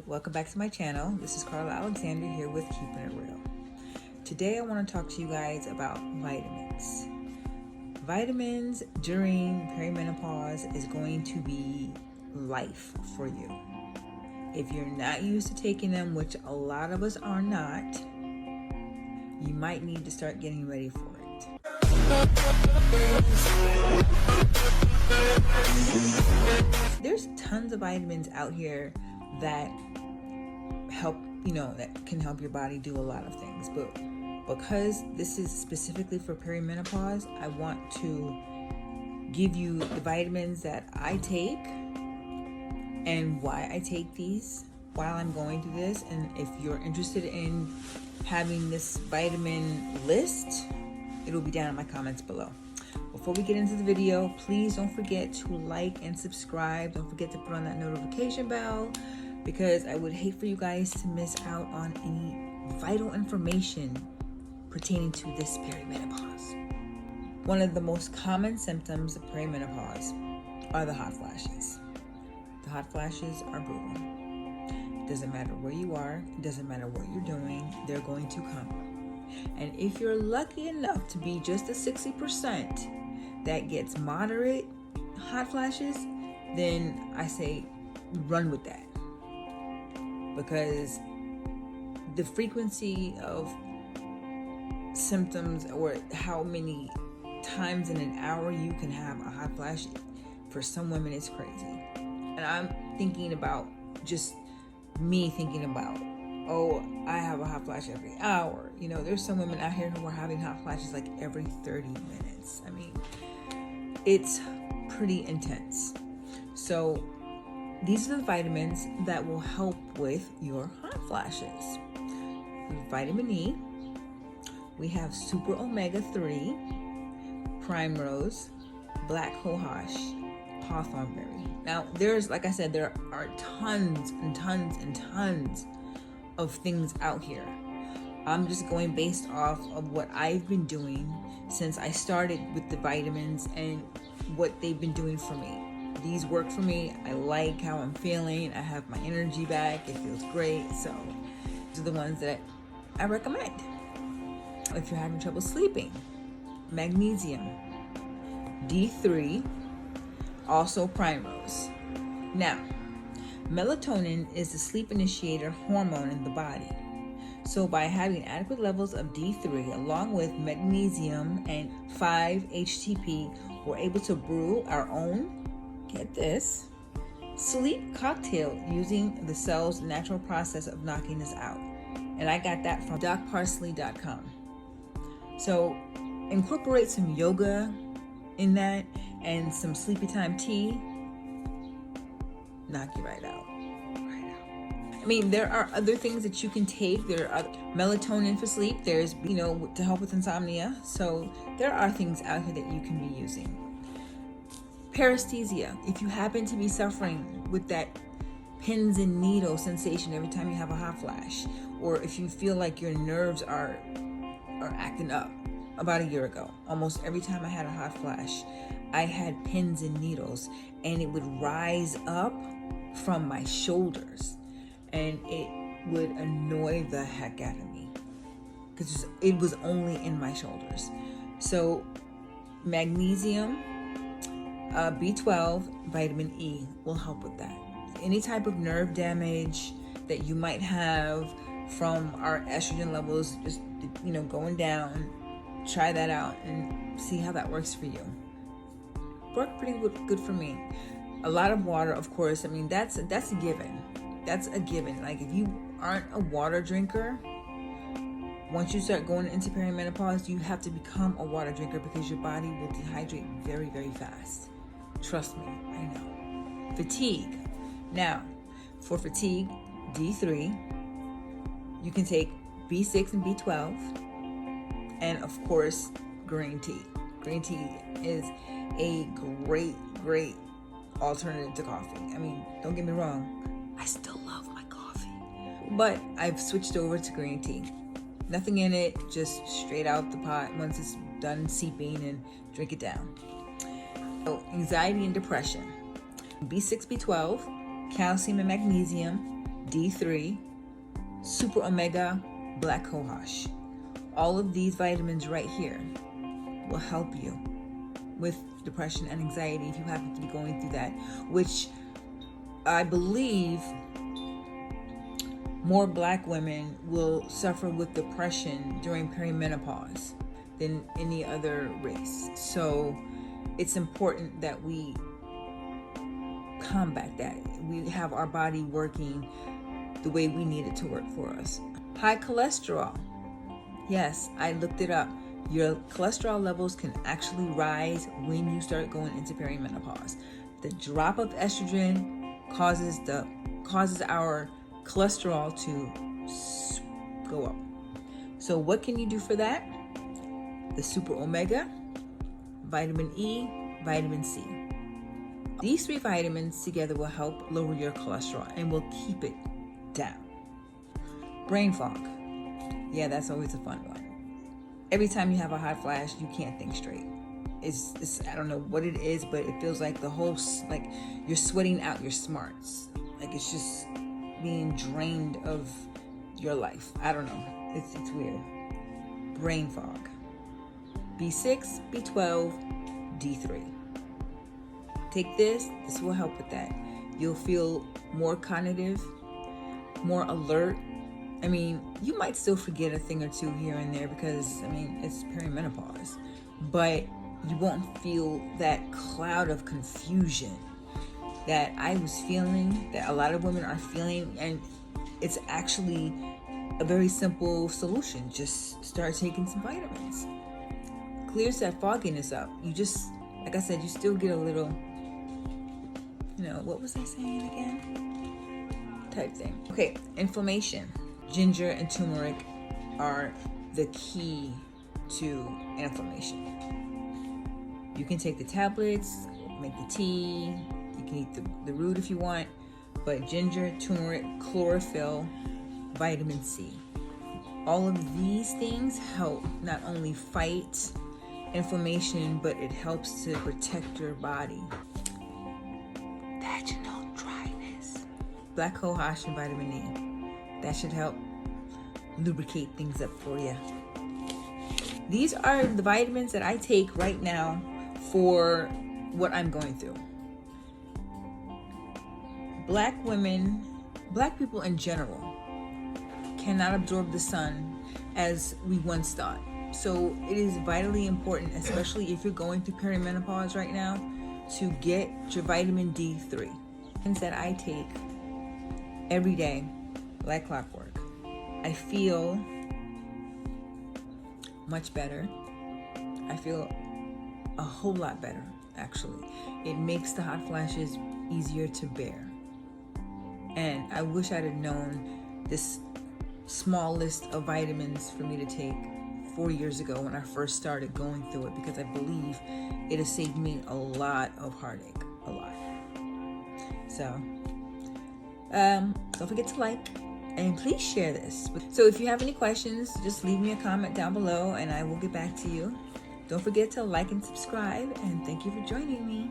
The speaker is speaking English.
Welcome back to my channel. This is Carla Alexander here with Keeping It Real. Today I want to talk to you guys about vitamins. Vitamins during perimenopause is going to be life for you. If you're not used to taking them, which a lot of us are not, you might need to start getting ready for it. There's tons of vitamins out here that help, that can help your body do a lot of things. But because this is specifically for perimenopause, I want to give you the vitamins that I take and why I take these while I'm going through this. And if you're interested in having this vitamin list, it'll be down in my comments below. Before we get into the video, please don't forget to like and subscribe. Don't forget to put on that notification bell, because I would hate for you guys to miss out on any vital information pertaining to this perimenopause. One of the most common symptoms of perimenopause are the hot flashes. The hot flashes are brutal. It doesn't matter where you are, it doesn't matter what you're doing, they're going to come. And if you're lucky enough to be just the 60% that gets moderate hot flashes, then I say run with that. Because the frequency of symptoms, or how many times in an hour you can have a hot flash, for some women it's crazy. And I'm thinking about just me thinking about, oh, I have a hot flash every hour. There's some women out here who are having hot flashes like every 30 minutes. I mean, it's pretty intense. So these are the vitamins that will help with your hot flashes. Vitamin E, we have Super Omega 3, Primrose, Black Cohosh, Hawthorn berry. Now, like I said, there are tons and tons and tons of things out here. I'm just going based off of what I've been doing since I started with the vitamins and what they've been doing for me. These work for me. I like how I'm feeling. I have my energy back. It feels great. So these are the ones that I recommend. If you're having trouble sleeping, Magnesium, D3, also Primrose. Now, melatonin is the sleep initiator hormone in the body. So by having adequate levels of D3 along with magnesium and 5-HTP, we're able to brew our own, get this, sleep cocktail using the cell's natural process of knocking us out. And I got that from docparsley.com. So incorporate some yoga in that and some sleepy time tea, knock you right out. I mean, there are other things that you can take. There are melatonin for sleep. There's, to help with insomnia. So there are things out here that you can be using. Paraesthesia, if you happen to be suffering with that pins and needle sensation every time you have a hot flash, or if you feel like your nerves are acting up. About a year ago, almost every time I had a hot flash, I had pins and needles, and it would rise up from my shoulders, and it would annoy the heck out of me because it was only in my shoulders. So magnesium, B12, vitamin E will help with that. Any type of nerve damage that you might have from our estrogen levels just going down, try that out and see how that works for you. Worked pretty good for me. A lot of water, of course. I mean, that's a given. That's a given. Like, if you aren't a water drinker, once you start going into perimenopause, you have to become a water drinker because your body will dehydrate very, very fast. Trust me, I know. Fatigue. Now, for fatigue, D3, you can take B6 and B12, and of course, green tea. Green tea is a great alternative to coffee. I mean, don't get me wrong, I still love my coffee, but I've switched over to green tea. Nothing in it, just straight out the pot once it's done seeping, and drink it down. So, anxiety and depression. B6, B12, calcium and magnesium, D3, Super Omega, Black Cohosh. All of these vitamins right here will help you with depression and anxiety if you happen to be going through that, which I believe more Black women will suffer with depression during perimenopause than any other race. So it's important that we combat that. We have our body working the way we need it to work for us. High cholesterol. Yes, I looked it up. Your cholesterol levels can actually rise when you start going into perimenopause. The drop of estrogen causes our cholesterol to go up. So what can you do for that? The Super Omega, vitamin E, vitamin C. These 3 vitamins together will help lower your cholesterol and will keep it down. Brain fog. Yeah, that's always a fun one. Every time you have a hot flash, you can't think straight. It's I don't know what it is, but it feels like like you're sweating out your smarts. Like it's just being drained of your life. I don't know. It's weird. Brain fog. B6, B12, D3. Take this will help with that. You'll feel more cognitive, more alert. I mean, you might still forget a thing or two here and there because, I mean, it's perimenopause, but you won't feel that cloud of confusion that I was feeling, that a lot of women are feeling, and it's actually a very simple solution. Just start taking some vitamins. Clears that fogginess up. You just, like I said, you still get a little, what was I saying again? Type thing. Okay, inflammation. Ginger and turmeric are the key to inflammation. You can take the tablets, make the tea, you can eat the root if you want, but ginger, turmeric, chlorophyll, vitamin C. All of these things help not only fight inflammation, but it helps to protect your body. Vaginal dryness. Black Cohosh and vitamin E. That should help lubricate things up for you. These are the vitamins that I take right now for what I'm going through. Black people in general cannot absorb the sun as we once thought. So it is vitally important, especially if you're going through perimenopause right now, to get your vitamin D3. Things that I take every day, like clockwork. I feel much better. I feel a whole lot better, actually. It makes the hot flashes easier to bear. And I wish I'd have known this small list of vitamins for me to take 4 years ago when I first started going through it, because I believe it has saved me a lot of heartache, a lot. So, don't forget to like and please share this. So if you have any questions, just leave me a comment down below and I will get back to you. Don't forget to like and subscribe, and thank you for joining me.